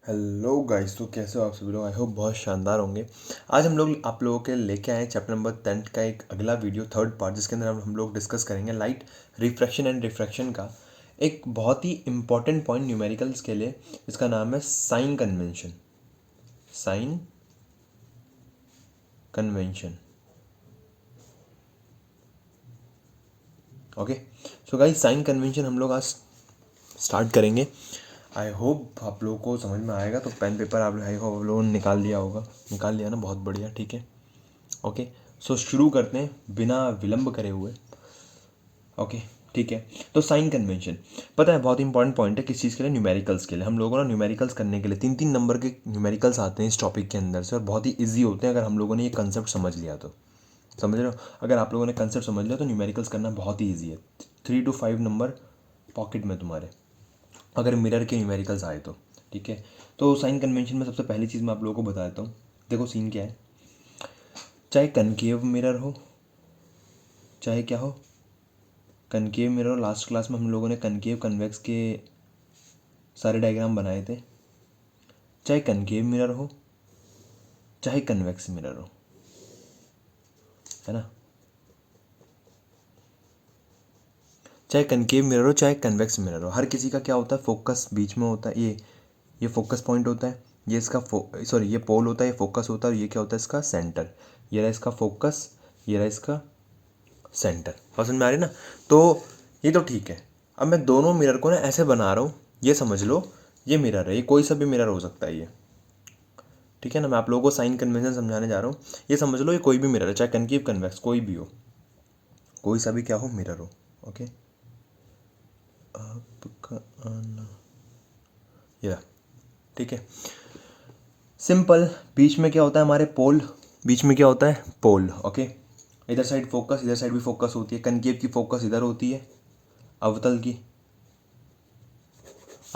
Hello guys, तो कैसे हो आप सभी लोग। आई होप बहुत शानदार होंगे। आज हम लोग आप लोगों के लेके आए चैप्टर नंबर 10 का एक अगला वीडियो, थर्ड पार्ट, जिसके अंदर हम लोग डिस्कस करेंगे लाइट रिफ्रैक्शन एंड रिफ्रैक्शन का एक बहुत ही इंपॉर्टेंट पॉइंट न्यूमेरिकल्स के लिए, जिसका नाम है sign convention. Sign convention. Okay, so guys sign convention हम लोग आज स्टार्ट करेंगे। आई होप आप लोगों को समझ में आएगा। तो पेन पेपर आई होप आप लोगों ने निकाल लिया होगा। निकाल लिया ना, बहुत बढ़िया, ठीक है। ओके, सो शुरू करते हैं बिना विलंब करे हुए। ओके, ठीक है। तो साइन कन्वेंशन पता है बहुत इंपॉर्टेंट पॉइंट है किस चीज़ के लिए, न्यूमेरिकल्स के लिए। हम लोगों ने न्यूमेरिकल्स करने के लिए 3-3 नंबर के न्यूमेरिकल्स आते हैं इस टॉपिक के अंदर से, और बहुत ही ईजी होते हैं अगर हम लोगों ने ये कंसेप्ट समझ लिया तो। समझ रहे हो, अगर आप लोगों ने कंसेप्ट समझ लिया तो न्यूमेरिकल्स करना बहुत ही ईजी है। 3 to 5 नंबर पॉकेट में तुम्हारे, अगर मिरर के न्यूमेरिकल्स आए तो। ठीक है, तो साइन कन्वेंशन में सबसे पहली चीज़ मैं आप लोगों को बता देता हूँ। देखो सीन क्या है, चाहे कनकेव मिरर हो, चाहे क्या हो, कनकेव मिरर हो। लास्ट क्लास में हम लोगों ने कनकेव कन्वेक्स के सारे डायग्राम बनाए थे। चाहे कनकेव मिरर हो, चाहे कन्वेक्स मिरर हो, है ना। चाहे कनकेव मिरर हो, चाहे कन्वेक्स मिरर हो, हर किसी का क्या होता है, फोकस बीच में होता है। ये फोकस पॉइंट होता है, ये इसका सॉरी ये पोल होता है, ये फोकस होता है, और ये क्या होता है, इसका सेंटर। ये रहा इसका फोकस, ये रहा इसका सेंटर। समझ में आ रही ना। तो ये तो ठीक है। अब मैं दोनों मिरर को ना ऐसे बना रहा हूँ, ये समझ लो ये मिरर है, ये कोई सा भी मिरर हो सकता है ये। ठीक है ना, मैं आप लोगों को साइन कन्वेंशन समझाने जा रहा हूँ। ये समझ लो ये कोई भी मिरर है, चाहे कनकेव कन्वेक्स कोई भी हो, कोई सा भी क्या हो, मिरर हो। ओके, आपका आना ये, ठीक है, सिंपल। बीच में क्या होता है हमारे, पोल। बीच में क्या होता है, पोल। ओके, इधर साइड फोकस, इधर साइड भी फोकस होती है। कनकेव की फोकस इधर होती है, अवतल की,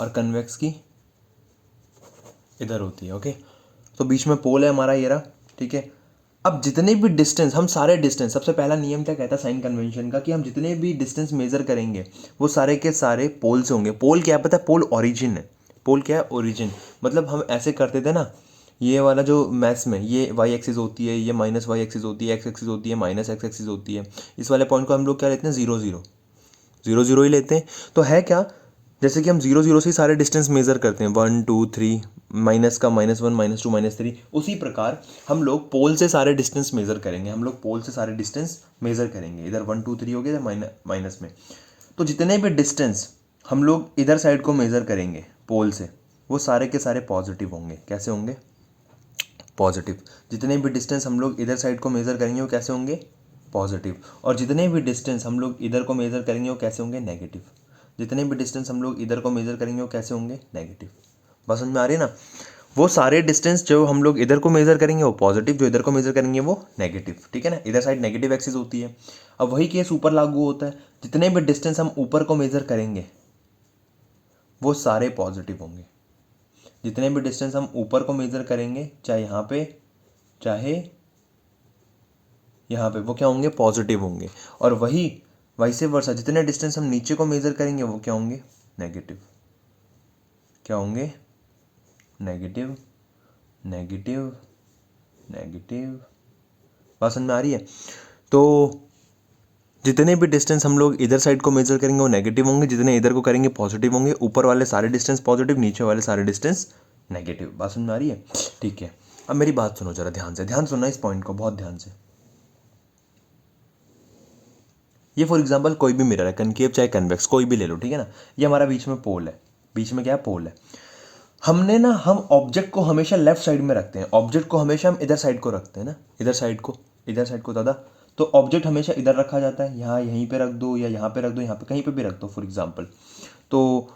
और कन्वेक्स की इधर होती है। ओके, तो बीच में पोल है हमारा, ये रहा। ठीक है, अब जितने भी डिस्टेंस, हम सारे डिस्टेंस, सबसे पहला नियम क्या कहता है साइन कन्वेंशन का, कि हम जितने भी डिस्टेंस मेजर करेंगे वो सारे के सारे पोल से होंगे। पोल क्या है पता है, पोल ओरिजिन है। पोल क्या है, ओरिजिन। मतलब हम ऐसे करते थे ना, ये वाला जो मैथ्स में ये वाई एक्सिस होती है, ये माइनस वाई एक्सिस होती है, एक्स एक्सिस होती है, माइनस एक्स एक्सिस होती है। इस वाले पॉइंट को हम लोग क्या लेते हैं, 0 0, 0 0 ही लेते हैं। तो है क्या, जैसे कि हम 0 0 से ही सारे डिस्टेंस मेजर करते हैं, 1 2 3, माइनस का -1 -2 -3, उसी प्रकार हम लोग पोल से सारे डिस्टेंस मेजर करेंगे। हम लोग पोल से सारे डिस्टेंस मेजर करेंगे, इधर 1 2 3 हो गया, इधर माइनस में। तो जितने भी डिस्टेंस हम लोग इधर साइड को मेजर करेंगे पोल से, वो सारे के सारे पॉजिटिव होंगे। कैसे होंगे, पॉजिटिव। जितने भी डिस्टेंस हम लोग इधर साइड को मेजर करेंगे वो कैसे होंगे, पॉजिटिव। और जितने भी डिस्टेंस हम लोग इधर को मेजर करेंगे वो कैसे होंगे, नेगेटिव। जितने भी डिस्टेंस हम लोग इधर को मेजर करेंगे वो कैसे होंगे, नेगेटिव। बस समझ में आ रही है ना। वो सारे डिस्टेंस जो हम लोग इधर को मेजर करेंगे वो पॉजिटिव, जो इधर को मेजर करेंगे वो नेगेटिव। ठीक है ना, इधर साइड नेगेटिव एक्सिस होती है। अब वही केस ऊपर लागू होता है, जितने भी डिस्टेंस हम ऊपर को मेजर करेंगे वो सारे पॉजिटिव होंगे। जितने भी डिस्टेंस हम ऊपर को मेजर करेंगे, चाहे यहाँ पे चाहे यहाँ पे, वो क्या होंगे, पॉजिटिव होंगे। और वही वैसे वर्षा, जितने डिस्टेंस हम नीचे को मेजर करेंगे वो क्या होंगे, नेगेटिव। क्या होंगे, नेगेटिव, नेगेटिव, नेगेटिव। बात समझ में आ रही है। तो जितने भी डिस्टेंस हम लोग इधर साइड को मेजर करेंगे वो नेगेटिव होंगे, जितने इधर को करेंगे पॉजिटिव होंगे। ऊपर वाले सारे डिस्टेंस पॉजिटिव, नीचे वाले सारे डिस्टेंस नेगेटिव। बात समझ में आ रही है, ठीक है। अब मेरी बात सुनो जरा ध्यान से, ध्यान सुनना इस पॉइंट को बहुत ध्यान से। ये फॉर एग्जांपल कोई भी मिरर है, कनकेव चाहे कन्वेक्स कोई भी ले लो, ठीक है ना। ये हमारा बीच में पोल है, बीच में क्या है, पोल है। हमने ना, हम ऑब्जेक्ट को हमेशा लेफ्ट साइड में रखते हैं। ऑब्जेक्ट को हमेशा हम इधर साइड को रखते हैं ना, इधर साइड को, इधर साइड को दादा। तो ऑब्जेक्ट हमेशा इधर रखा जाता है, यहाँ यहीं पे रख दो, या यहाँ पे रख दो, यहाँ पे कहीं पे भी रख दो फॉर एग्जांपल। तो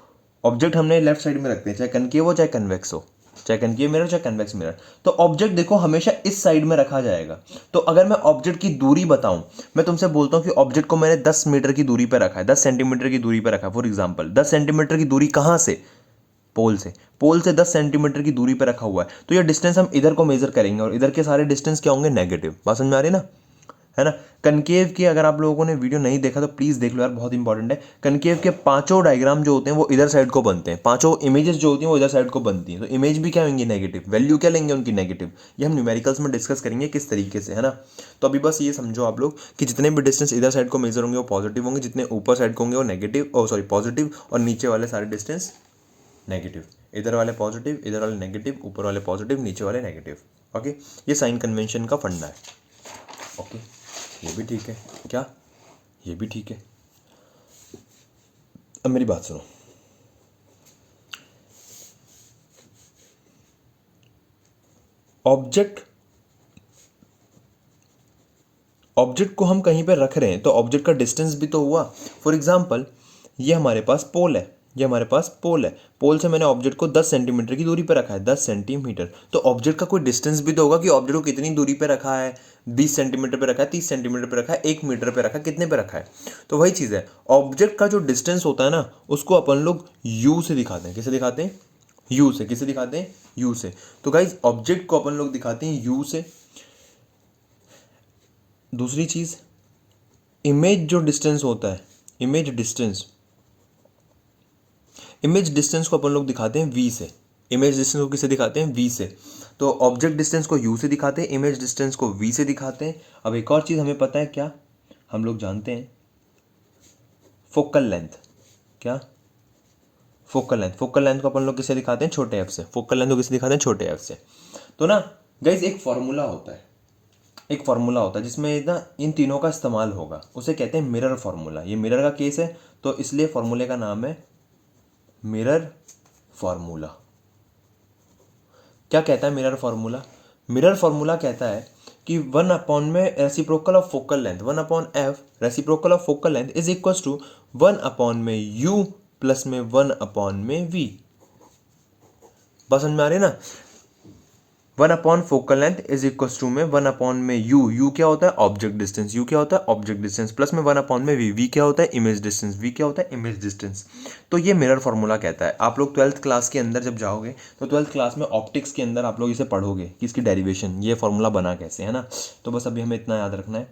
ऑब्जेक्ट हमने लेफ्ट साइड में रखते हैं, चाहे कनकेव हो चाहे कन्वेक्स हो, चाहे कनकेव मिरर चाहे कन्वेक्स मिरर। तो ऑब्जेक्ट देखो हमेशा इस साइड में रखा जाएगा। तो अगर मैं ऑब्जेक्ट की दूरी बताऊं, मैं तुमसे बोलता हूं कि ऑब्जेक्ट को मैंने 10 मीटर की दूरी पर रखा है, 10 सेंटीमीटर की दूरी पर रखा है फॉर एग्जांपल। 10 सेंटीमीटर की दूरी कहां से, पोल से। पोल से 10 सेंटीमीटर की दूरी पर रखा हुआ है। तो ये डिस्टेंस हम इधर को मेजर करेंगे, और इधर के सारे डिस्टेंस क्या होंगे, नेगेटिव। बात समझ में आ रही है ना, है ना। कनकेव की अगर आप लोगों ने वीडियो नहीं देखा तो प्लीज़ देख लो यार, बहुत इंपॉर्टेंट है। कनकेव के पांचों डायग्राम जो होते हैं वो इधर साइड को बनते हैं, पांचों इमेजेस जो होती हैं वो इधर साइड को बनती हैं। तो इमेज भी क्या होंगी, नेगेटिव, वैल्यू क्या लेंगे उनकी, नेगेटिव। ये हम न्यूमेरिकल्स में डिस्कस करेंगे किस तरीके से, है ना। तो अभी बस ये समझो आप लोग कि जितने भी डिस्टेंस इधर साइड को मेजर होंगे वो पॉजिटिव होंगे, जितने ऊपर साइड को होंगे वो नेगेटिव, ओ सॉरी पॉजिटिव, और नीचे वाले सारे डिस्टेंस नेगेटिव। इधर वाले पॉजिटिव, इधर वाले नेगेटिव, ऊपर वाले पॉजिटिव, नीचे वाले नेगेटिव। ओके, ये साइन कन्वेंशन का फंडा है। ओके, ये भी ठीक है क्या, ये भी ठीक है। अब मेरी बात सुनो, ऑब्जेक्ट ऑब्जेक्ट को हम कहीं पे रख रहे हैं तो ऑब्जेक्ट का डिस्टेंस भी तो हुआ। फॉर एग्जांपल ये हमारे पास पोल है, ये हमारे पास पोल है, पोल से मैंने ऑब्जेक्ट को 10 सेंटीमीटर की दूरी पे रखा है, 10 सेंटीमीटर। तो ऑब्जेक्ट का कोई डिस्टेंस भी तो होगा कि ऑब्जेक्ट को कितनी दूरी पे रखा है, 20 सेंटीमीटर पे रखा है, 30 सेंटीमीटर पे रखा है, 1 मीटर पे रखा है, कितने पे रखा है। तो वही चीज़ है, ऑब्जेक्ट का जो डिस्टेंस होता है ना उसको अपन लोग यू से दिखाते हैं। किसे दिखाते हैं, यू से। किसे दिखाते हैं, यू से। तो गाइज ऑब्जेक्ट को अपन लोग दिखाते हैं यू से। दूसरी चीज़, इमेज जो डिस्टेंस होता है, इमेज डिस्टेंस को अपन लोग दिखाते हैं वी से। इमेज डिस्टेंस को किसे दिखाते हैं, वी से। तो ऑब्जेक्ट डिस्टेंस को यू से दिखाते हैं, इमेज डिस्टेंस को वी से दिखाते हैं। अब एक और चीज़ हमें पता है क्या, हम लोग जानते हैं फोकल लेंथ। क्या, फोकल लेंथ को अपन लोग किसे दिखाते हैं, छोटे एफ से। फोकल लेंथ को किसे दिखाते हैं, छोटे एफ से। तो ना गाइज एक फॉर्मूला होता है, एक फार्मूला होता है जिसमें ना इन तीनों का इस्तेमाल होगा, उसे कहते हैं मिरर फार्मूला। ये मिरर का केस है तो इसलिए फार्मूले का नाम है मिरर फार्मूला। क्या कहता है मिरर फार्मूला, मिरर फार्मूला कहता है कि 1 में reciprocal of focal length, 1/f reciprocal of focal length is equal to 1 u plus में 1 v। बस समझ में आ रही है ना। 1/फोकल लेंथ इज इक्वल टू में 1 यू क्या होता है, ऑब्जेक्ट डिस्टेंस, यू क्या होता है, ऑब्जेक्ट डिस्टेंस, प्लस में 1 वी क्या होता है, इमेज डिस्टेंस, वी क्या होता है, इमेज डिस्टेंस। तो ये मिरर फार्मूला कहता है। आप लोग 12th क्लास के अंदर जब जाओगे तो 12th क्लास में ऑप्टिक्स के अंदर आप लोग इसे पढ़ोगे कि इसकी डेरिवेशन, ये फार्मूला बना कैसे, है ना। तो बस अभी हमें इतना याद रखना है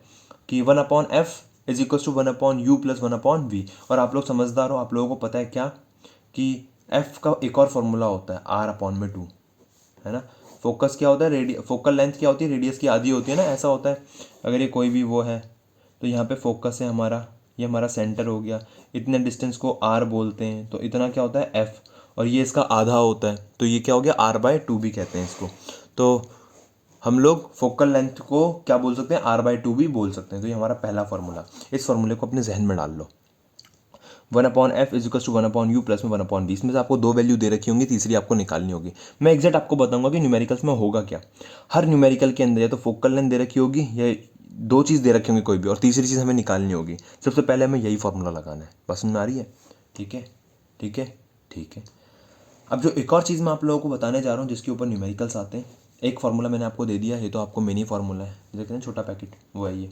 कि 1/f is equal to 1/u plus 1/v। और आप लोग समझदार हो, आप लोगों को पता है क्या कि f का एक और फार्मूला होता है r/2, है ना। फोकस क्या होता है, फोकल लेंथ क्या होती है, रेडियस की आधी होती है ना, ऐसा होता है। अगर ये कोई भी वो है तो यहाँ पे फोकस है हमारा, ये हमारा सेंटर हो गया, इतने डिस्टेंस को आर बोलते हैं, तो इतना क्या होता है एफ, और ये इसका आधा होता है तो ये क्या हो गया r/2 भी कहते हैं इसको। तो हम लोग फोकल लेंथ को क्या बोल सकते हैं, r/2 भी बोल सकते हैं। तो ये हमारा पहला फार्मूला, इस फार्मूले को अपने जहन में डाल लो। 1/f is equal to 1/u plus में 1/v। इसमें से आपको दो वैल्यू दे रखी होंगी, तीसरी आपको निकालनी होगी। मैं एग्जैक्ट आपको बताऊंगा कि न्यूमेरिकल्स में होगा क्या। हर न्यूमेरिकल के अंदर या तो फोकल लेंथ दे रखी होगी या दो चीज़ दे रखी होंगी कोई भी, और तीसरी चीज़ हमें निकालनी होगी। सबसे पहले हमें यही फॉर्मूला लगाना है। बस समझ में आ रही है, ठीक है, ठीक है, ठीक है। अब जो एक और चीज़ मैं आप लोगों को बताने जा रहा हूँ जिसके ऊपर न्यूमेरिकल्स आते हैं, एक फार्मूला मैंने आपको दे दिया, ये तो आपको मिनी फार्मूला है, देखते हैं छोटा पैकेट, वो है ये।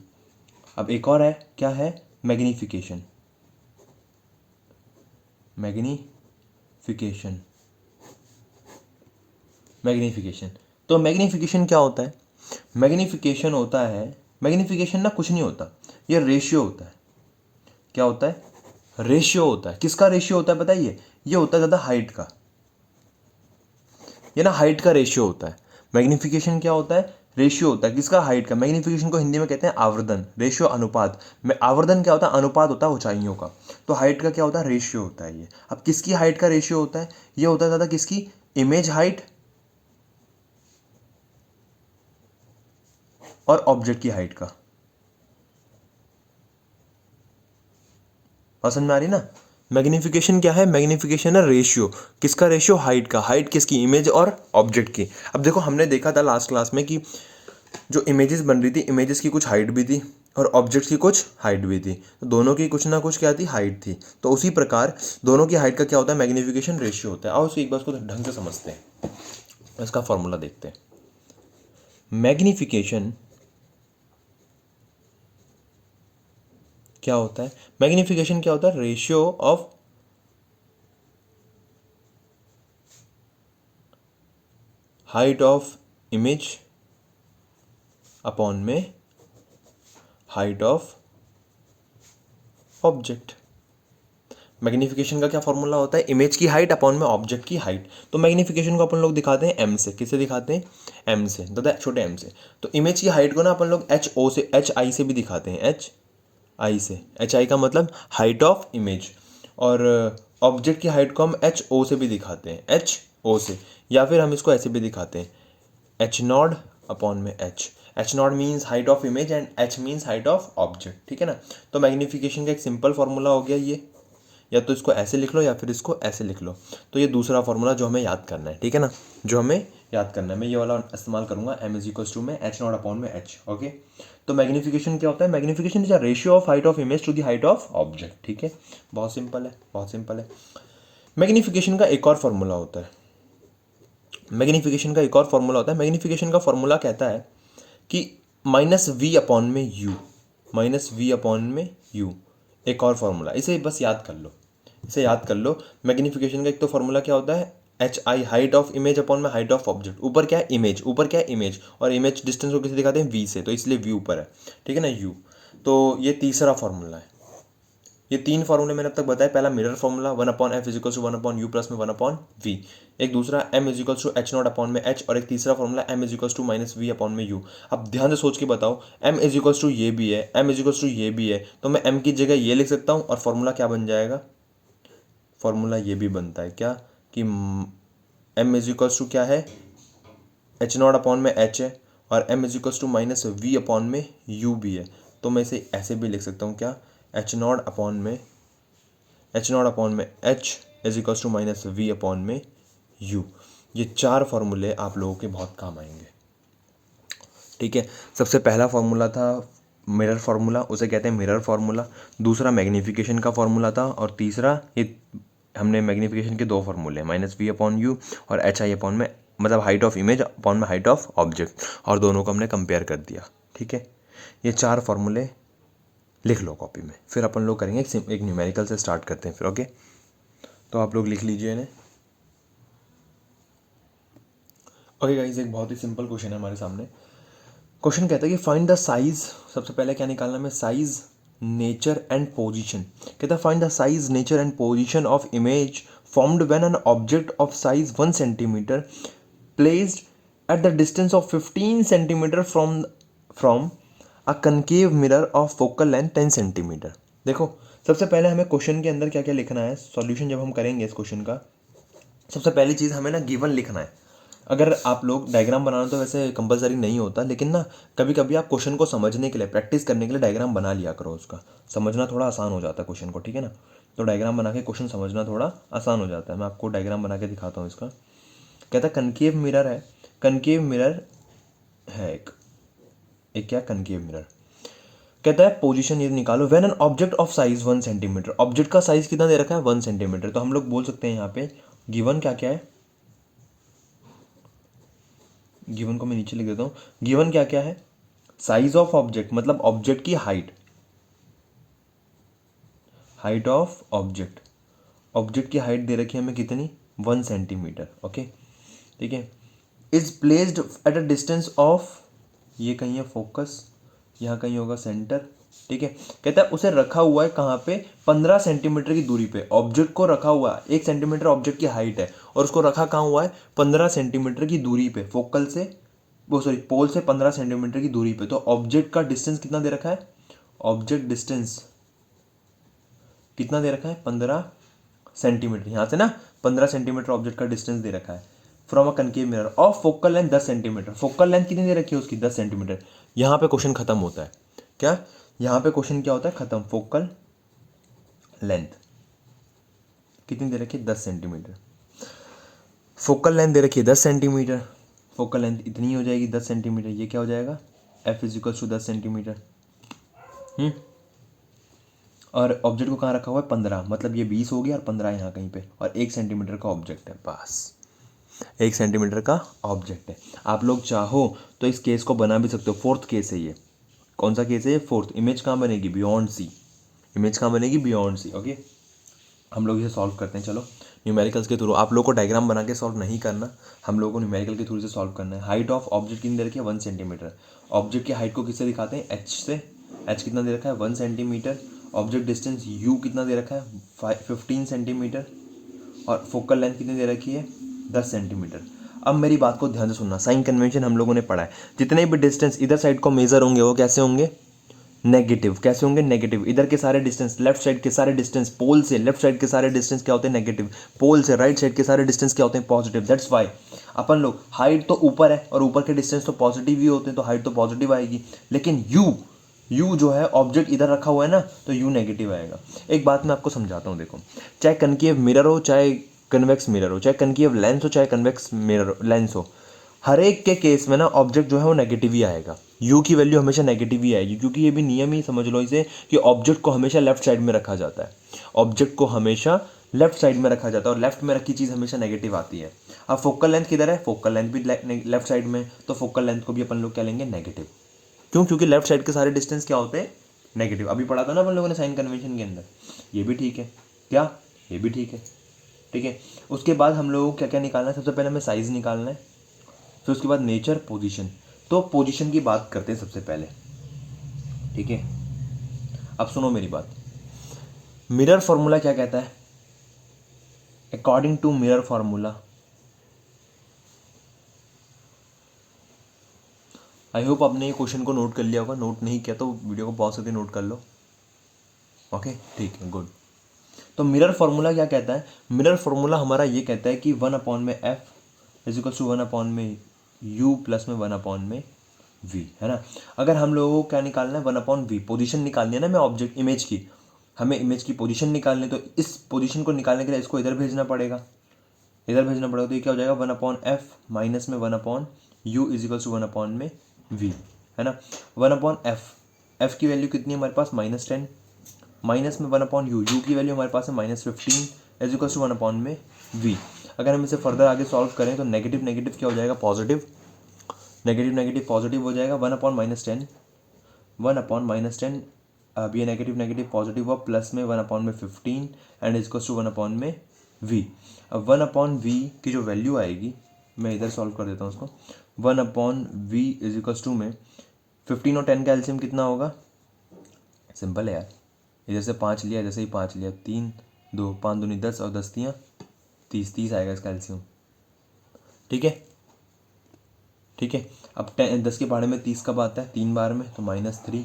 अब एक और है, क्या है, मैग्नीफिकेशन। Magnification, magnification. तो मैग्नीफिकेशन क्या होता है, मैग्नीफिकेशन होता है, मैग्नीफिकेशन ना कुछ नहीं होता, ये रेशियो होता है। क्या होता है, रेशियो होता है। किसका रेशियो होता है बताइए, ये होता है ज़्यादा हाइट का, ये ना हाइट का रेशियो होता है। मैग्नीफिकेशन क्या होता है, रेशियो होता है, किसका, हाइट का। मैग्नीफिकेशन को हिंदी में कहते हैं आवर्धन, रेशियो, अनुपात में। आवर्धन क्या होता है, अनुपात होता है ऊंचाइयों का। तो हाइट का क्या होता है, रेशियो होता है ये। अब किसकी हाइट का रेशियो होता है, ये होता है ज़्यादा किसकी, इमेज हाइट और ऑब्जेक्ट की हाइट का। समझ में आ रही ना। मैग्नीफिकेशन क्या है, मैग्नीफिकेशन है रेशियो, किसका रेशियो, हाइट का। हाइट किसकी, इमेज और ऑब्जेक्ट की। अब देखो हमने देखा था लास्ट क्लास में कि जो इमेजेस बन रही थी, इमेजेस की कुछ हाइट भी थी और ऑब्जेक्ट्स की कुछ हाइट भी थी, तो दोनों की कुछ ना कुछ क्या थी, हाइट थी। तो उसी प्रकार दोनों की हाइट का क्या होता है, मैग्नीफिकेशन रेशियो होता है। आओ उसकी एक बार उसको ढंग से समझते हैं, इसका फॉर्मूला देखते हैं। मैग्नीफिकेशन क्या होता है, मैग्नीफिकेशन क्या होता है, ratio of height of image upon में हाइट ऑफ ऑब्जेक्ट। मैग्नीफिकेशन का क्या फॉर्मूला होता है, इमेज की हाइट अपॉन में ऑब्जेक्ट की हाइट। तो मैग्नीफिकेशन को अपन लोग दिखाते हैं एम से, किससे दिखाते हैं, एम से, दादा छोटे एम से। तो इमेज की हाइट को ना अपन लोग एच ओ से, एच आई से भी दिखाते हैं, एच आई से। एच आई का मतलब हाइट ऑफ इमेज, और ऑब्जेक्ट की हाइट को हम एच ओ से भी दिखाते हैं, एच ओ से, या फिर हम इसको ऐसे भी दिखाते हैं, एच नॉट अपॉन में H. H not means height of image and H means height of object, ठीक है ना। तो मैग्नीफिकेशन का एक सिंपल फॉर्मूला हो गया ये, या तो इसको ऐसे लिख लो या फिर इसको ऐसे लिख लो। तो ये दूसरा फॉर्मूला जो हमें याद करना है, ठीक है ना, जो हमें याद करना है, मैं ये वाला इस्तेमाल करूंगा, एम इज इक्वल्स टू में एच नॉट अपॉन में एच। ओके, तो मैग्नीफिकेशन क्या होता है, magnification is a ratio of height of image to the height of object, ठीक है, बहुत सिंपल है, बहुत सिंपल है। मैग्नीफिकेशन का एक और फॉर्मूला होता है, मैग्नीफिकेशन का एक और फॉर्मूला होता है, मैग्नीफिकेशन का फॉर्मूला कहता है कि माइनस वी अपॉन में यू, माइनस वी अपॉन में यू, एक और फॉर्मूला, इसे बस याद कर लो, इसे याद कर लो। मैग्नीफिकेशन का एक तो फॉर्मूला क्या होता है, H I height of image upon में हाइट ऑफ ऑब्जेक्ट, ऊपर क्या है इमेज, ऊपर क्या है इमेज, और इमेज डिस्टेंस को किसे दिखाते हैं, वी से, तो इसलिए वी ऊपर है, ठीक है ना, यू। तो ये तीसरा फॉर्मूला है। ये तीन फॉर्मूले मैंने अब तक बताए, पहला mirror formula, one upon f इजिकल्स to one upon u plus में वन अपॉन वी, एक दूसरा m is equals to h not upon में एच, और एक तीसरा formula m is equals to minus v upon में यू। अब ध्यान से सोच के बताओ, एम इजिकल्स टू ये भी है, एम इजिकल्स टू ये भी है, तो मैं एम की जगह ये लिख सकता हूँ, और फॉर्मूला क्या बन जाएगा, फॉर्मूला ये भी बनता है क्या कि एम इजिकल्स टू क्या है, एच नॉट अपॉन में एच है, और m is equals to minus v upon में यू भी है, तो मैं इसे ऐसे भी लिख सकता हूँ क्या, एच नॉट अपॉन में h is equals to minus v upon में यू। ये चार फॉर्मूले आप लोगों के बहुत काम आएंगे, ठीक है। सबसे पहला फॉर्मूला था मिरर फार्मूला, उसे कहते हैं मिरर फार्मूला। दूसरा मैग्नीफिकेशन का फॉर्मूला था, और तीसरा ये हमने मैग्नीफिकेशन के दो फार्मूले, माइनस वी अपॉन यू और एच आई अपॉन में, मतलब हाइट ऑफ इमेज अपॉन में हाइट ऑफ ऑब्जेक्ट, और दोनों को हमने कंपेयर कर दिया, ठीक है। ये चार फॉर्मूले लिख लो कॉपी में, फिर अपन लोग करेंगे एक न्यूमेरिकल से स्टार्ट करते हैं फिर, ओके। तो आप लोग लिख लीजिए इन्हें। ओके गाइस, एक बहुत ही सिंपल क्वेश्चन है हमारे सामने। क्वेश्चन कहता है कि फाइंड द साइज, सबसे पहले क्या निकालना है, साइज, नेचर एंड पोजीशन। कहता है find the size, nature and position of image formed when an object of size 1 centimetre placed at the distance of 15 centimetre from a concave mirror of focal length 10 centimetre. देखो, सबसे पहले हमें question के अंदर क्या क्या लिखना है, सॉल्यूशन जब हम करेंगे इस क्वेश्चन का, सबसे पहली चीज़ हमें ना गिवन लिखना है। अगर आप लोग डायग्राम बनाना तो वैसे कंपलसरी नहीं होता, लेकिन ना कभी कभी आप क्वेश्चन को समझने के लिए, प्रैक्टिस करने के लिए डायग्राम बना लिया करो, उसका समझना थोड़ा आसान हो जाता है क्वेश्चन को, ठीक है ना। तो डायग्राम बना के क्वेश्चन समझना थोड़ा आसान हो जाता है। मैं आपको डायग्राम बना के दिखाता हूँ इसका। कहता है कनकेव मिरर है, कनकेव मिरर है एक क्या कनकेव मिरर। कहता है पोजीशन ये निकालो, when an object of size 1 centimetre, object का साइज कितना दे रखा है 1 सेंटीमीटर। तो हम लोग बोल सकते हैं यहाँ पे गिवन क्या क्या है, गिवन को मैं नीचे लिख देता हूँ। गिवन क्या क्या है, साइज ऑफ ऑब्जेक्ट मतलब ऑब्जेक्ट की height, height of object, object की हाइट दे रखी है हमें कितनी 1 सेंटीमीटर, ओके, ठीक है। Is placed at a distance of, ये कहीं है फोकस, यहाँ कहीं होगा सेंटर, ठीक है। कहता है उसे रखा हुआ है कहाँ पे, 15 सेंटीमीटर की दूरी पे, ऑब्जेक्ट को रखा हुआ है, 1 सेंटीमीटर ऑब्जेक्ट की हाइट है, और उसको रखा कहाँ हुआ है 15 सेंटीमीटर की दूरी पे, फोकल से, वो सॉरी पोल से 15 सेंटीमीटर की दूरी पे। तो ऑब्जेक्ट का डिस्टेंस कितना दे रखा है, ऑब्जेक्ट डिस्टेंस कितना दे रखा है 15 सेंटीमीटर, यहाँ से ना 15 सेंटीमीटर ऑब्जेक्ट का डिस्टेंस दे रखा है from a concave mirror of focal length 10 centimetre. Focal length कितनी दे रखी है उसकी 10 सेंटीमीटर। यहाँ पे क्वेश्चन खत्म होता है, क्या यहाँ पे क्वेश्चन क्या होता है खत्म, फोकल लेंथ कितनी दे रखी है 10 सेंटीमीटर, फोकल लेंथ दे रखी है 10 सेंटीमीटर, फोकल लेंथ इतनी हो जाएगी 10 सेंटीमीटर, ये क्या हो जाएगा एफ इजिकल्स टू 10 सेंटीमीटर। और ऑब्जेक्ट को कहाँ रखा हुआ है 15, मतलब ये 20 हो गया और 15 यहाँ कहीं पे, और 1 सेंटीमीटर का ऑब्जेक्ट है, बस 1 सेंटीमीटर का ऑब्जेक्ट है। आप लोग चाहो तो इस केस को बना भी सकते हो, फोर्थ केस है ये। कौन सा केस है ये, फोर्थ। इमेज कहाँ बनेगी, बियॉन्ड सी, इमेज कहाँ बनेगी बियॉन्ड सी, ओके। हम लोग इसे सॉल्व करते हैं, चलो न्यूमेरिकल्स के थ्रू। आप लोग को डायग्राम बना के सॉल्व नहीं करना, हम लोगों को न्यूमेरिकल के थ्रू से सॉल्व करना है। हाइट ऑफ ऑब्जेक्ट कितनी दे रखी है 1 सेंटीमीटर, ऑब्जेक्ट की हाइट को किससे दिखाते हैं एच से, h कितना दे रखा है 1 सेंटीमीटर, ऑब्जेक्ट डिस्टेंस u कितना दे रखा है 15 सेंटीमीटर, और फोकल लेंथ कितनी दे रखी है 10 सेंटीमीटर। अब मेरी बात को ध्यान से सुनना, साइन कन्वेंशन हम लोगों ने पढ़ा है, जितने भी डिस्टेंस इधर साइड को मेजर होंगे वो कैसे होंगे नेगेटिव। कैसे होंगे नेगेटिव। इधर के सारे डिस्टेंस, लेफ्ट साइड के सारे डिस्टेंस पोल से, लेफ्ट साइड के सारे डिस्टेंस क्या होते हैं नेगेटिव, पोल से राइट साइड के सारे डिस्टेंस क्या होते हैं पॉजिटिव। दैट्स वाई अपन लोग, हाइट तो ऊपर है और ऊपर के डिस्टेंस तो पॉजिटिव ही होते हैं, तो हाइट तो पॉजिटिव आएगी, लेकिन यू जो है ऑब्जेक्ट इधर रखा हुआ है ना, तो यू नेगेटिव आएगा। एक बात मैं आपको समझाता हूँ, देखो, चाहे कनकेव मिरर हो, चाहे कन्वेक्स मिरर हो, चाहे कनकेव लेंस हो, चाहे कन्वेक्स मिरर लेंस हो, हर एक के केस में ना ऑब्जेक्ट जो है वो नेगेटिव ही आएगा। यू की वैल्यू हमेशा नेगेटिव ही आएगी, क्योंकि ये भी नियम ही समझ लो इसे कि ऑब्जेक्ट को हमेशा लेफ्ट साइड में रखा जाता है। ऑब्जेक्ट को हमेशा लेफ्ट साइड में रखा जाता है और लेफ्ट में रखी चीज़ हमेशा नेगेटिव आती है। अब फोकल लेंथ किधर है, फोकल लेंथ भी लेफ्ट साइड में, तो फोकल लेंथ को भी अपन लोग क्या लेंगे नेगेटिव। क्यों? क्योंकि लेफ्ट साइड के सारे डिस्टेंस क्या होते हैं नेगेटिव। अभी पढ़ा था ना अपन लोगों ने साइन कन्वेंशन के अंदर। ये भी ठीक है क्या? ये भी ठीक है। ठीक है, उसके बाद हम लोगों को क्या क्या निकालना है, सबसे पहले हमें साइज़ निकालना है, फिर उसके बाद नेचर, पोजीशन। तो पोजीशन की बात करते हैं सबसे पहले, ठीक है। अब सुनो मेरी बात, मिरर फॉर्मूला क्या कहता है? According to mirror formula, I hope आपने ये क्वेश्चन को नोट कर लिया होगा, नोट नहीं किया तो वीडियो को पॉज करके नोट कर लो। ओके, ठीक है, गुड। तो मिरर फॉर्मूला क्या कहता है? मिरर फॉर्मूला हमारा ये कहता है कि 1/f is equal to 1/u plus में 1/v, है ना। अगर हम लोगों को क्या निकालना है 1/v, पोजीशन निकालनी है ना, मैं ऑब्जेक्ट इमेज की, हमें इमेज की पोजीशन निकालनी है, तो इस पोजीशन को निकालने के लिए इसको इधर भेजना पड़ेगा, इधर भेजना पड़ेगा, तो ये क्या हो जाएगा 1/f माइनस में 1/u is equal to 1/v, है ना। 1/f, f की वैल्यू कितनी है हमारे पास -10, माइनस में 1/u, u की वैल्यू हमारे पास है -15 इज इक्वल टू 1/v। अगर हम इसे फर्दर आगे सॉल्व करें तो नेगेटिव नेगेटिव क्या हो जाएगा पॉजिटिव, नेगेटिव नेगेटिव पॉजिटिव हो जाएगा, 1/-10, 1/-10, अब ये नेगेटिव नेगेटिव पॉजिटिव हुआ, प्लस में 1/15 एंड इज टू 1/v। अब 1/v की जो वैल्यू आएगी, मैं इधर सॉल्व कर देता हूँ उसको, 1/v इज इक्वल टू में 15 और 10 का एलसीएम कितना होगा? सिंपल है यार, इधर से 5 लिया, जैसे ही 5 लिया, 3 2 5 दूनी 10 और 10 तियाँ 30 आएगा इसका एलसीएम। ठीक है, ठीक है। अब 10 के पहाड़े में 30 कब आता है? 3 बार में, तो -3।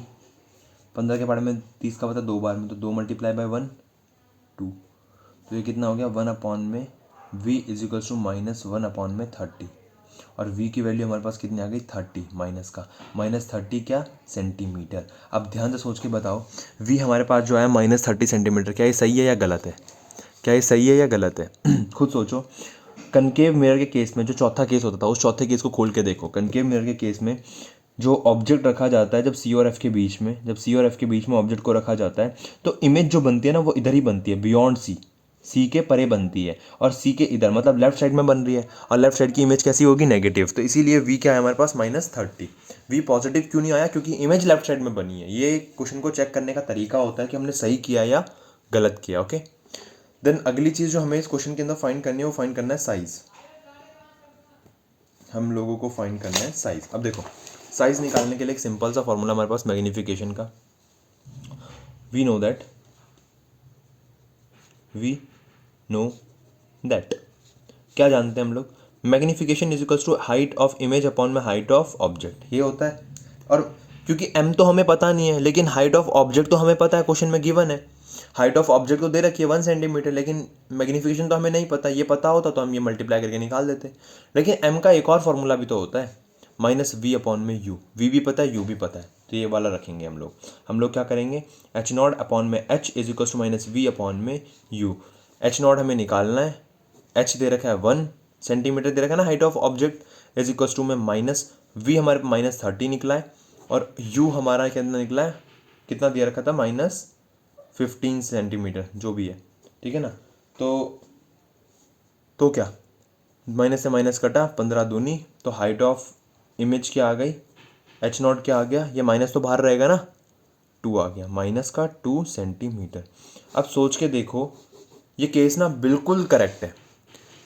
15 के पहाड़े में 30 कब आता है? 2 बार में, तो 2 × 1 2। तो ये कितना हो गया 1/v इज इक्वल टू -1/30, और v की वैल्यू हमारे पास कितनी आ गई 30, माइनस का -30 क्या सेंटीमीटर। अब ध्यान से सोच के बताओ, v हमारे पास जो है -30 सेंटीमीटर, क्या ये सही है या गलत है? क्या ये सही है या गलत है? खुद सोचो। कनकेव मिरर के केस में जो चौथा केस होता था, उस चौथे केस को खोल के देखो। कनकेव मिरर के केस में जो ऑब्जेक्ट रखा जाता है, जब सी और एफ के बीच में, जब सी और एफ के बीच में ऑब्जेक्ट को रखा जाता है, तो इमेज जो बनती है ना, वो इधर ही बनती है, बियॉन्ड सी के परे बनती है, और सी के इधर मतलब लेफ्ट साइड में बन रही है, और लेफ्ट साइड की इमेज कैसी होगी नेगेटिव। तो इसीलिए वी क्या है हमारे पास -30। वी पॉजिटिव क्यों नहीं आया? क्योंकि इमेज लेफ्ट साइड में बनी है। ये क्वेश्चन को चेक करने का तरीका होता है कि हमने सही किया या गलत किया। ओके, देन अगली चीज़ जो हमें इस क्वेश्चन के अंदर फाइंड करनी है, वो फाइंड करना है साइज़। हम लोगों को फाइंड करना है साइज़। अब देखो, साइज़ निकालने के लिए एक सिंपल सा फॉर्मूला हमारे पास मैग्नीफिकेशन का, वी नो दैट, क्या जानते हैं हम लोग? Magnification is equals to height of image upon में हाइट ऑफ ऑब्जेक्ट, ये होता है। और क्योंकि m तो हमें पता नहीं है, लेकिन हाइट ऑफ ऑब्जेक्ट तो हमें पता है, क्वेश्चन में गिवन है। हाइट ऑफ ऑब्जेक्ट तो दे रखी है 1 सेंटीमीटर, लेकिन मैग्नीफिकेशन तो हमें नहीं पता। ये पता होता तो हम ये मल्टीप्लाई करके निकाल देते। लेकिन m का एक और फॉर्मूला भी तो होता है, -v अपॉन में u। v भी पता है, u भी पता है, तो ये वाला रखेंगे हम लोग। हम लोग क्या करेंगे, h0 अपॉन में h is equal to -v upon में u। h0 हमें निकालना है, h दे रखा है 1 सेंटीमीटर दे रखा है ना height of object, is equal to में -v हमारे -30 निकला है, और u हमारा कितना निकला है, कितना दिया रखा था -15 सेंटीमीटर, जो भी है, ठीक है ना। तो क्या, माइनस से माइनस कटा, 15 दूनी, तो हाइट ऑफ इमेज क्या आ गई, h0 क्या आ गया, ये माइनस तो बाहर रहेगा ना, 2 आ गया, -2 सेंटीमीटर। अब सोच के देखो, ये केस ना बिल्कुल करेक्ट है।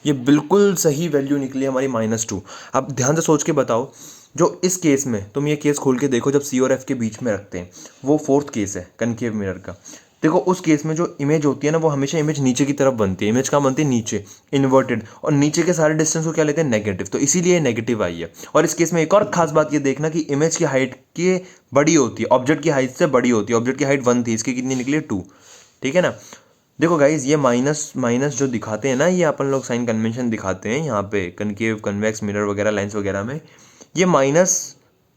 ये बिल्कुल सही वैल्यू निकली हमारी -2। अब ध्यान से सोच के बताओ, जो इस केस में तुम ये केस खोल के देखो, जब सी और एफ के बीच में रखते हैं, वो फोर्थ केस है कनकेव मिरर का। देखो उस केस में जो इमेज होती है ना, वो हमेशा इमेज नीचे की तरफ बनती है। इमेज कहाँ बनती है? नीचे, इन्वर्टेड, और नीचे के सारे डिस्टेंस को क्या लेते हैं? नेगेटिव। तो इसीलिए नेगेटिव आई है। और इस केस में एक और खास बात ये देखना कि इमेज की हाइट की बड़ी होती है, ऑब्जेक्ट की हाइट से बड़ी होती है। ऑब्जेक्ट की हाइट 1 थी, इसकी कितनी निकली? 2। ठीक है ना। देखो गाइज, ये माइनस माइनस जो दिखाते हैं ना, ये अपन लोग साइन कन्वेंशन दिखाते हैं यहाँ पे कनकेव, कन्वेक्स, मिरर वगैरह, लेंस वगैरह में। ये माइनस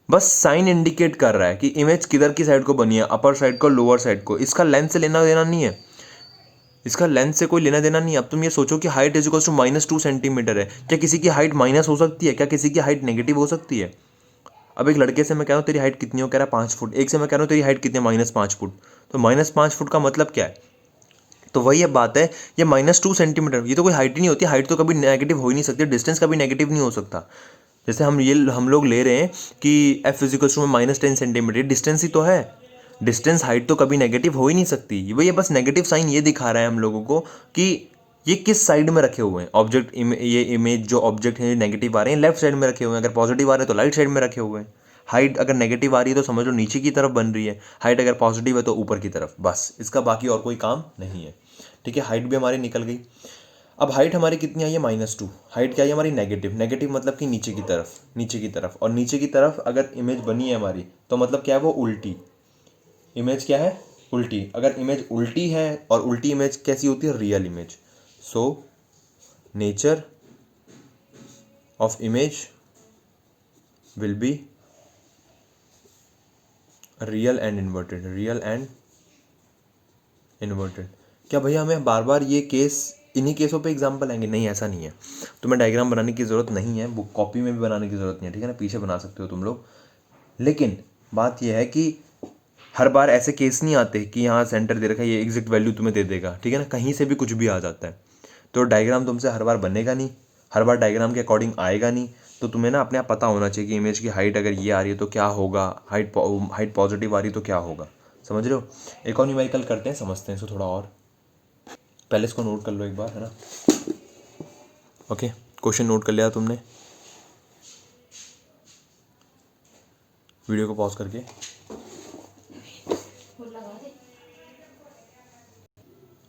बस साइन इंडिकेट कर रहा है कि इमेज किधर की साइड को बनी है, अपर साइड को, लोअर साइड को। इसका लेंथ से लेना देना नहीं है, इसका लेंथ से कोई लेना देना नहीं है। अब तुम ये सोचो कि height is equal to -2 centimetre है, क्या किसी की हाइट माइनस हो सकती है? क्या किसी की हाइट नेगेटिव हो सकती है? अब एक लड़के से मैं कह रहा हूँ तेरी हाइट कितनी हो, कह रहा है 5 फुट। एक से मैं कह रहा हूँ तेरी हाइट कितनी है? -5 फुट। तो -5 फुट का मतलब क्या है? तो वही अब बात है, ये -2 सेंटीमीटर, ये तो कोई हाइट ही नहीं होती। हाइट तो कभी नेगेटिव हो ही नहीं सकती, डिस्टेंस कभी नेगेटिव नहीं हो सकता। जैसे हम लोग ले रहे हैं कि एफ इजिकल्स टू -10 सेंटीमीटर, डिस्टेंस ही तो है। डिस्टेंस, हाइट तो कभी नेगेटिव हो ही नहीं सकती। वो ये बस नेगेटिव साइन ये दिखा रहा है हम लोगों को कि ये किस साइड में रखे हुए हैं ऑब्जेक्ट। ये इमेज जो ऑब्जेक्ट है नेगेटिव आ रहे हैं, लेफ्ट साइड में रखे हुए हैं। अगर पॉजिटिव आ रहे हैं तो राइट साइड में रखे हुए हैं। हाइट अगर नेगेटिव आ रही है तो समझ लो नीचे की तरफ बन रही है, हाइट अगर पॉजिटिव है तो ऊपर की तरफ। बस, इसका बाकी और कोई काम नहीं है। ठीक है, हाइट भी हमारी निकल गई। अब हाइट हमारी कितनी आई है? -2। हाइट क्या है हमारी? नेगेटिव। नेगेटिव मतलब कि नीचे की तरफ, नीचे की तरफ। और नीचे की तरफ अगर इमेज बनी है हमारी, तो मतलब क्या है? वो उल्टी इमेज। क्या है? उल्टी। अगर इमेज उल्टी है, और उल्टी इमेज कैसी होती है? Real image. So nature of image will be real and inverted. Real and inverted. क्या भैया हमें बार बार ये केस, इन्हीं केसों पे एग्जाम्पल आएंगे? नहीं, ऐसा नहीं है। तुम्हें डायग्राम बनाने की ज़रूरत नहीं है, बुक कॉपी में भी बनाने की ज़रूरत नहीं है। ठीक है ना, पीछे बना सकते हो तुम लोग। लेकिन बात यह है कि हर बार ऐसे केस नहीं आते कि यहाँ सेंटर दे रखा है, ये एग्जैक्ट वैल्यू तुम्हें दे देगा। ठीक है ना, कहीं से भी कुछ भी आ जाता है। तो डायग्राम तुमसे हर बार बनेगा नहीं, हर बार डायग्राम के अकॉर्डिंग आएगा नहीं। तो तुम्हें ना अपने आप पता होना चाहिए कि इमेज की हाइट अगर ये आ रही है तो क्या होगा, हाइट पॉजिटिव आ रही है तो क्या होगा। समझ रहे हो? एक और न्यूमेरिकल करते हैं, समझते हैं इसको थोड़ा और। पहले इसको नोट कर लो एक बार, है ना। ओके, क्वेश्चन नोट कर लिया तुमने? वीडियो को पॉज करके।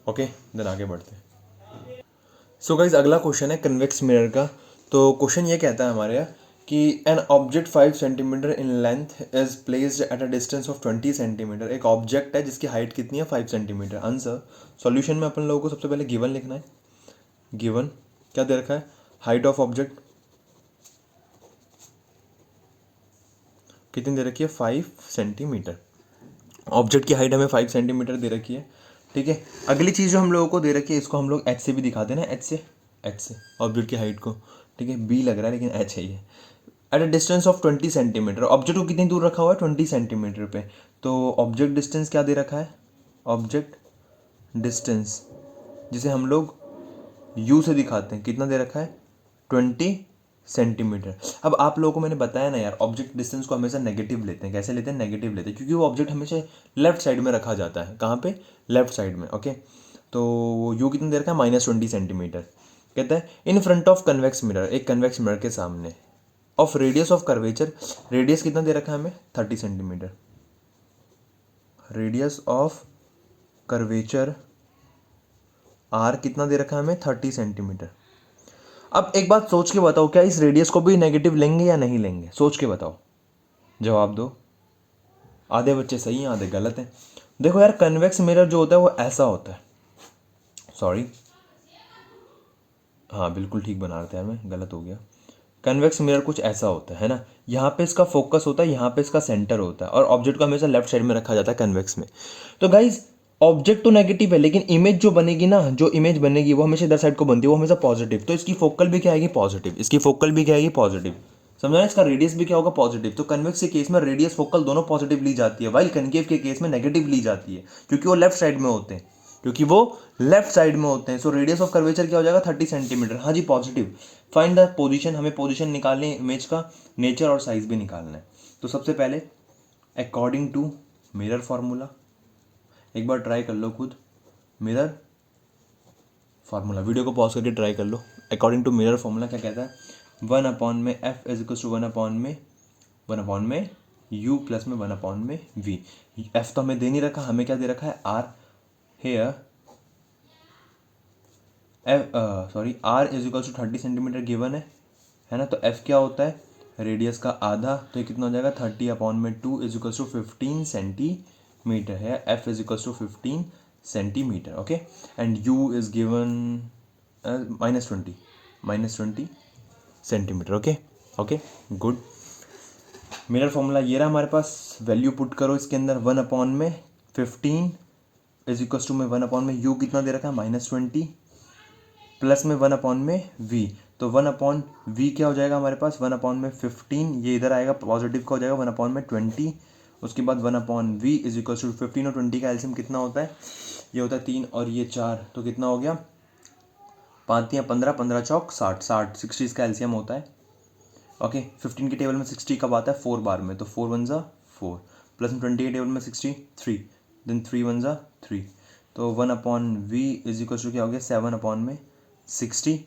ओके, देन आगे बढ़ते हैं। सो गाइज, अगला क्वेश्चन है कन्वेक्स मिरर का। तो क्वेश्चन ये कहता है हमारे यहाँ कि an object 5 centimetre in length is placed at a distance of 20 centimetre. एक ऑब्जेक्ट है जिसकी हाइट कितनी है? 5 सेंटीमीटर। आंसर, सॉल्यूशन में अपन लोगों को सबसे पहले गिवन लिखना है। गिवन क्या दे रखा है? हाइट ऑफ ऑब्जेक्ट कितनी दे रखी है? 5 सेंटीमीटर। ऑब्जेक्ट की हाइट हमें 5 सेंटीमीटर दे रखी है। ठीक है, अगली चीज़ जो हम लोगों को दे रखी है, इसको हम लोग एच से भी दिखाते हैं ना, एच से ऑब्जेक्ट की हाइट को। ठीक है, बी लग रहा है लेकिन एच है ये। At a distance of 20 centimetre, object को कितनी दूर रखा हुआ है? 20 सेंटीमीटर पे। तो ऑब्जेक्ट डिस्टेंस क्या दे रखा है? ऑब्जेक्ट डिस्टेंस, जिसे हम लोग यू से दिखाते हैं, कितना दे रखा है? 20 सेंटीमीटर। अब आप लोगों को मैंने बताया ना यार, ऑब्जेक्ट डिस्टेंस को हमेशा नेगेटिव लेते हैं। कैसे लेते हैं? नेगेटिव लेते हैं, क्योंकि वो ऑब्जेक्ट हमेशा लेफ्ट साइड में रखा जाता है। कहाँ पे? लेफ्ट साइड में। ओके, तो वो यू कितना दे रखा है? -20 सेंटीमीटर। कहता है in front of convex mirror, एक कन्वेक्स मिरर के सामने, of radius of curvature, radius कितना दे रखा है हमें? 30 centimetre. Radius of curvature R कितना दे रखा है हमें? 30 सेंटीमीटर। अब एक बात सोच के बताओ, क्या इस रेडियस को भी नेगेटिव लेंगे या नहीं लेंगे? सोच के बताओ, जवाब दो। आधे बच्चे सही हैं, आधे गलत हैं। देखो यार, कन्वेक्स मिरर जो होता है वो ऐसा होता है। सॉरी, हाँ बिल्कुल ठीक बना रहे थे यार, मैं गलत हो गया। कन्वेक्स मिरर कुछ ऐसा होता है ना, यहाँ पे इसका फोकस होता है, यहाँ पे इसका सेंटर होता है, और ऑब्जेक्ट को हमेशा लेफ्ट साइड में रखा जाता है कन्वेक्स में। तो गाइज, ऑब्जेक्ट तो नेगेटिव है, लेकिन इमेज जो बनेगी ना, जो इमेज बनेगी वो हमेशा इधर साइड को बनती है, वो हमेशा पॉजिटिव। तो इसकी फोकल भी क्या आएगी? पॉजिटिव। इसकी फोकल भी क्या आएगी? पॉजिटिव। समझा ना? इसका रेडियस भी क्या होगा? पॉजिटिव। तो कन्वेक्स के केस में रेडियस फोकल दोनों पॉजिटिव ली जाती है, वाइल कनकेव के केस में नेगेटिव ली जाती है, क्योंकि वो लेफ्ट साइड में होते हैं। क्योंकि वो लेफ्ट साइड में होते हैं। सो रेडियस ऑफ कर्वेचर क्या हो जाएगा? 30 सेंटीमीटर। हाँ जी, पॉजिटिव। फाइंड द पोजीशन, हमें पोजीशन निकालनी है इमेज का, नेचर और साइज भी निकालना है। तो सबसे पहले अकॉर्डिंग टू मिरर फार्मूला, एक बार ट्राई कर लो खुद। मिरर फार्मूला, वीडियो को पॉज करके ट्राई कर लो। अकॉर्डिंग टू मिरर फॉर्मूला क्या कहता है, 1/में एफ इज इक्वल टू 1/में यू प्लस में 1/में वी। एफ तो हमें दे नहीं रखा, हमें क्या दे रखा है, R. Here R is equal to 30 centimetre given है ना। तो एफ क्या होता है, रेडियस का आधा, तो ये कितना हो जाएगा 30/2 इज इक्वल टू 15 सेंटीमीटर है। F is equal to 15 centimetre, okay. And U is given -20 centimetre, okay okay good. Mirror formula ये रहा हमारे पास, वैल्यू पुट करो इसके अंदर, 1/15 इज इक्वल टू में 1/में यू कितना दे रखा है -20 प्लस में 1/में वी। तो 1/v क्या हो जाएगा हमारे पास, 1/में 15, ये इधर आएगा पॉजिटिव का हो जाएगा 1/में 20। उसके बाद 1/v इज इक्वल टू 15 और 20 का एलसीएम कितना होता है, ये होता है 3 और ये 4, तो कितना हो गया 5 या 15, 15 चौक 60, 60 इसका एलसीएम होता है, ओके। 15 के टेबल में 60 कब आता है, 4 बार में, तो 4 1 4 प्लस में 20 के टेबल में 63, देन 3 1 3, तो 1/v इज इक्वल टू क्या हो गया 7/में 60।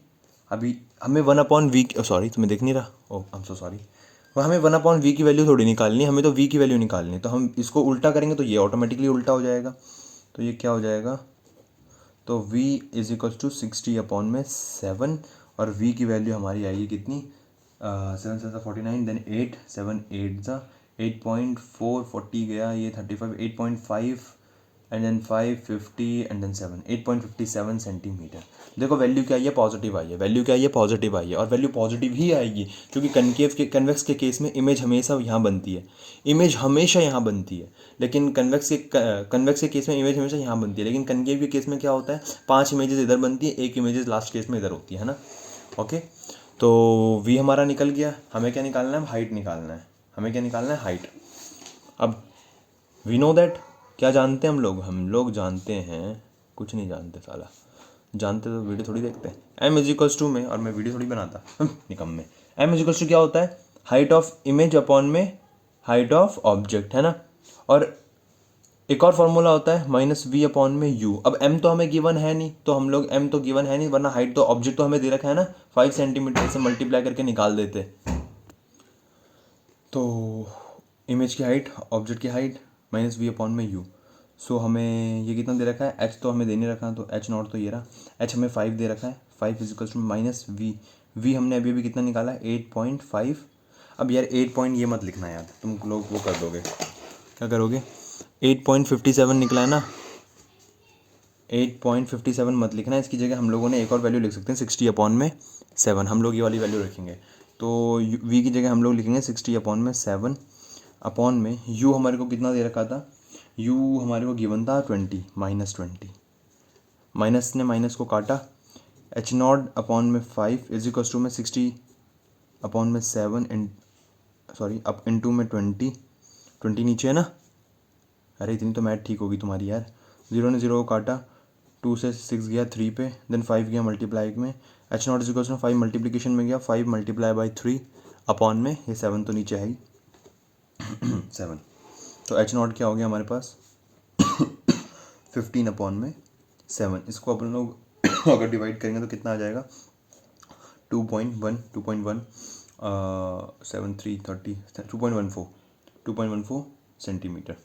अभी हमें 1/v, सॉरी तुम्हें देख नहीं रहा, ओह आई एम सो सॉरी, हमें 1/v की वैल्यू थोड़ी निकालनी है, हमें तो v की वैल्यू निकालनी है। तो हम इसको उल्टा करेंगे तो ये ऑटोमेटिकली उल्टा हो जाएगा, तो ये क्या हो जाएगा, तो v इज इक्वल टू 60/में 7 और v की वैल्यू हमारी आएगी कितनी, 7 7 49, देन 8 7 8 8.4 40 गया, ये 35 8.5 and then 5 50 and then 7 8.57 centimetre. देखो वैल्यू क्या आई है, पॉजिटिव आई है, वैल्यू क्या आई है, पॉजिटिव आई है, और वैल्यू पॉजिटिव ही आएगी क्योंकि कन्वेक्स के केस में इमेज हमेशा यहाँ बनती है, इमेज हमेशा यहाँ बनती है, लेकिन कन्वेक्स के केस में इमेज हमेशा यहाँ बनती है, लेकिन कनकेव के केस में क्या होता है, 5 इमेजेस इधर बनती है, एक इमेजेस लास्ट केस में इधर होती है ना, ओके। तो वी हमारा निकल गया, हमें क्या निकालना है, हाइट निकालना है, हमें क्या निकालना है, हाइट। अब वी नो दैट, क्या जानते हैं हम लोग जानते हैं, कुछ नहीं जानते साला, जानते तो वीडियो थोड़ी देखते हैं। एम इज इक्वल्स टू में, और मैं वीडियो थोड़ी बनाता निकम में, एम इज इक्वल्स टू क्या होता है, हाइट ऑफ इमेज अपॉन में हाइट ऑफ ऑब्जेक्ट, है ना। और एक और फॉर्मूला होता है -v/में u। अब m तो हमें गिवन है नहीं, तो हम लोग m तो गिवन है नहीं, वरना हाइट तो ऑब्जेक्ट तो हमें दे रखा है ना, 5 सेंटीमीटर से मल्टीप्लाई करके निकाल देते। तो इमेज की हाइट, ऑब्जेक्ट की हाइट -v/में u। सो हमें ये कितना दे रखा है, h तो हमें दे नहीं रखा, तो h0 तो ये रहा, h हमें 5 दे रखा है, 5 is equal to -v। v हमने अभी कितना निकाला, 8.5। अब यार 8 पॉइंट ये मत लिखना यार, तुम लोग वो कर दोगे, क्या करोगे, 8.57 निकला है ना, 8.57 मत लिखना, इसकी जगह हम लोगों ने एक और वैल्यू लिख सकते हैं 60/7, हम लोग ये वाली वैल्यू रखेंगे। तो v की जगह हम लोग लिखेंगे 60/7 अपॉन में u हमारे को कितना दे रखा था, u हमारे को गिवन था 20 -20, माइनस ने माइनस को काटा, h0/में 5 इज इक्वल टू में 60/7 अप इंटू में 20 नीचे है ना, अरे इतनी तो मैथ ठीक होगी तुम्हारी यार। 0 ने 0 को काटा, 2 से 6 गया 3 पे, देन 5 गया मल्टीप्लाई में, h0 is equal to 5 multiplication में गया, 5 मल्टीप्लाई बाई 3 अपॉन में ये 7 तो नीचे है ही 7, तो h0 क्या हो गया हमारे पास 15/7। इसको अपन लोग अगर डिवाइड करेंगे तो कितना आ जाएगा 2.1 7 3 30 2.14 सेंटीमीटर।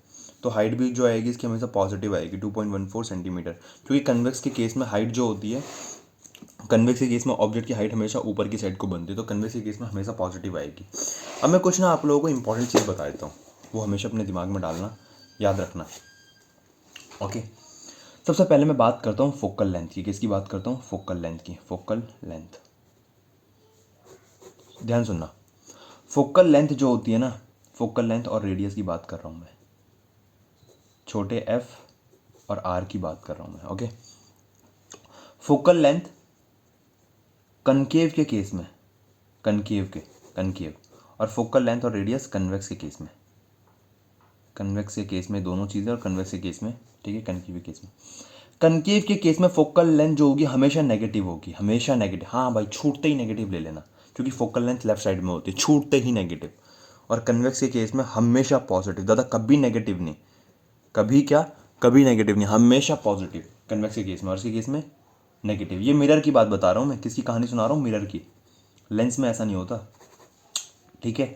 तो हाइट भी जो आएगी इसकी हमेशा पॉजिटिव आएगी 2.14 सेंटीमीटर, क्योंकि कन्वेक्स के केस में हाइट जो होती है, कन्वेक्स के केस में ऑब्जेक्ट की हाइट हमेशा ऊपर की साइड को बनती है, तो कन्वेक्स के केस में हमेशा पॉजिटिव आएगी। अब मैं कुछ ना आप लोगों को इंपॉर्टेंट चीज़ बता देता हूँ, वो हमेशा अपने दिमाग में डालना, याद रखना, ओके। सबसे पहले मैं बात करता हूँ फोकल लेंथ की, किसकी बात करता हूँ, फोकल लेंथ की। फोकल लेंथ, ध्यान सुनना, फोकल लेंथ जो होती है ना, फोकल लेंथ और रेडियस की बात कर रहा हूँ मैं, छोटे f और r की बात कर रहा हूँ मैं, ओके। फोकल लेंथ कनकेव के केस में, कनकेव, और फोकल लेंथ और रेडियस कन्वेक्स के केस में, कन्वेक्स के केस में दोनों चीज़ें, और कन्वेक्स के केस में, ठीक है, कनकेव के केस में। कनकेव के केस में फोकल लेंथ जो होगी हमेशा नेगेटिव होगी, हमेशा नेगेटिव, हाँ भाई छूटते ही नेगेटिव ले लेना, क्योंकि फोकल लेंथ लेफ्ट साइड में होती है, छूटते ही नेगेटिव। और कन्वेक्स के केस में हमेशा पॉजिटिव, दादा कभी नेगेटिव नहीं, कभी नेगेटिव नहीं, हमेशा पॉजिटिव कन्वेक्स के केस में। और इसके केस में नेगेटिव। ये मिरर की बात बता रहा हूँ मैं, किसकी कहानी सुना रहा हूँ, मिरर की। लेंस में ऐसा नहीं होता, ठीक है।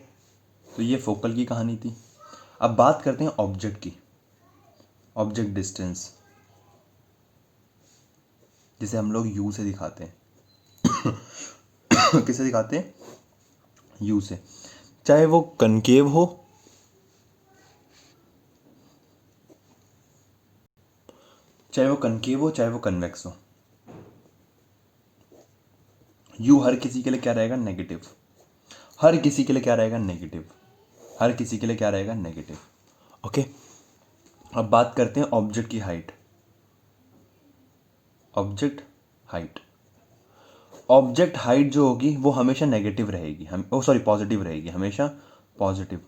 तो ये फोकल की कहानी थी। अब बात करते हैं ऑब्जेक्ट की, ऑब्जेक्ट डिस्टेंस, जिसे हम लोग यू से दिखाते हैं। किसे दिखाते हैं, यू से। चाहे वो कनकेव हो, चाहे वो कनकेव हो, चाहे वो कन्वेक्स हो, यू हर किसी के लिए क्या रहेगा, नेगेटिव। हर किसी के लिए क्या रहेगा, नेगेटिव। हर किसी के लिए क्या रहेगा, नेगेटिव। ओके। अब बात करते हैं ऑब्जेक्ट की height. Object height, object height जो होगी वो हमेशा नेगेटिव रहेगी, हम ओ सॉरी पॉजिटिव रहेगी, हमेशा पॉजिटिव,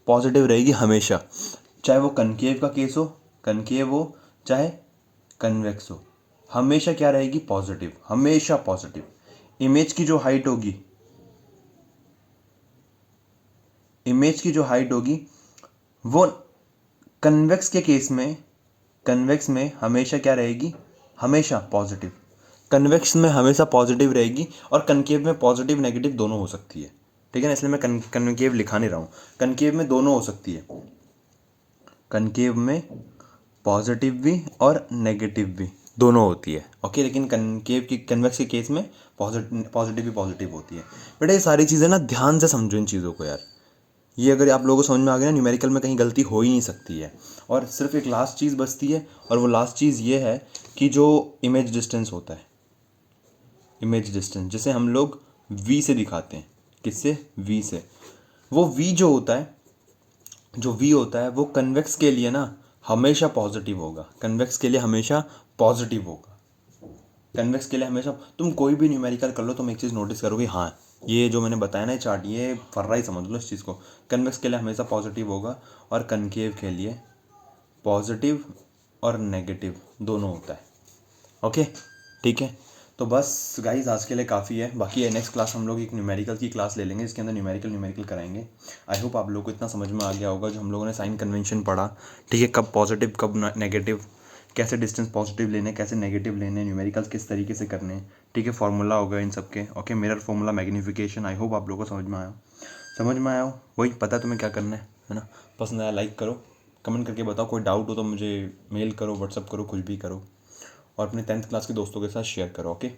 पॉजिटिव रहेगी हमेशा। चाहे वो कनकेव का केस हो, कनकेव हो, चाहे कन्वेक्स हो, हमेशा क्या रहेगी, पॉजिटिव, हमेशा पॉजिटिव। इमेज की जो हाइट होगी, इमेज की जो हाइट होगी वो कन्वेक्स के केस में, कन्वेक्स में हमेशा क्या रहेगी, हमेशा पॉजिटिव। कन्वेक्स में हमेशा पॉजिटिव रहेगी और कनकेव में पॉजिटिव नेगेटिव दोनों हो सकती है, ठीक है ना। इसलिए मैं कनकेव लिखा नहीं रहा हूँ, कनकेव में दोनों हो सकती है। कनकेव में पॉजिटिव भी और नेगेटिव भी दोनों होती है, ओके। लेकिन कनकेव की, कन्वेक्स के केस में पॉजिटिव भी पॉजिटिव होती है। बेटा ये सारी चीज़ें ना ध्यान से समझो इन चीज़ों को यार। ये अगर आप लोगों को समझ में आ गया ना, न्यूमेरिकल में कहीं गलती हो ही नहीं सकती है। और सिर्फ एक लास्ट चीज़ बचती है, और वो लास्ट चीज़ ये है कि जो इमेज डिस्टेंस होता है, इमेज डिस्टेंस जिसे हम लोग वी से दिखाते हैं, किससे, वी से। वो वी जो होता है, जो वी होता है वो कन्वेक्स के लिए ना हमेशा पॉजिटिव होगा, कन्वेक्स के लिए हमेशा पॉजिटिव होगा। कन्वेक्स के लिए हमेशा, तुम कोई भी न्यूमेरिकल कर लो, तुम एक चीज़ नोटिस करोगे, हाँ ये जो मैंने बताया ना चार्ट, ये फर्रा ही समझ लो इस चीज़ को। कन्वेक्स के लिए हमेशा पॉजिटिव होगा और कनकेव के लिए पॉजिटिव और नेगेटिव दोनों होता है, ओके, ठीक है। तो बस गाइज आज के लिए काफ़ी है। बाकी नेक्स्ट क्लास हम लोग एक न्यूमेरिकल की क्लास ले लेंगे, इसके अंदर न्यूमेरिकल कराएंगे। आई होप आप लोगों को इतना समझ में आ गया होगा जो हम लोगों ने साइन कन्वेंशन पढ़ा, ठीक है। कब पॉजिटिव कब नेगेटिव, कैसे डिस्टेंस पॉजिटिव लेने, कैसे नेगेटिव लेने, न्यूमेरिकल्स किस तरीके से करने, ठीक है। फार्मूला होगा इन सब के, okay. Mirror formula, magnification. I hope आप लोगों को समझ में आया, समझ में आया हो। वही पता है तुम्हें क्या करना है ना। पसंद आया लाइक करो, कमेंट करके बताओ, कोई डाउट हो तो मुझे मेल करो, व्हाट्सअप करो, कुछ भी करो। और अपने 10th क्लास के दोस्तों के साथ शेयर करो, ओके।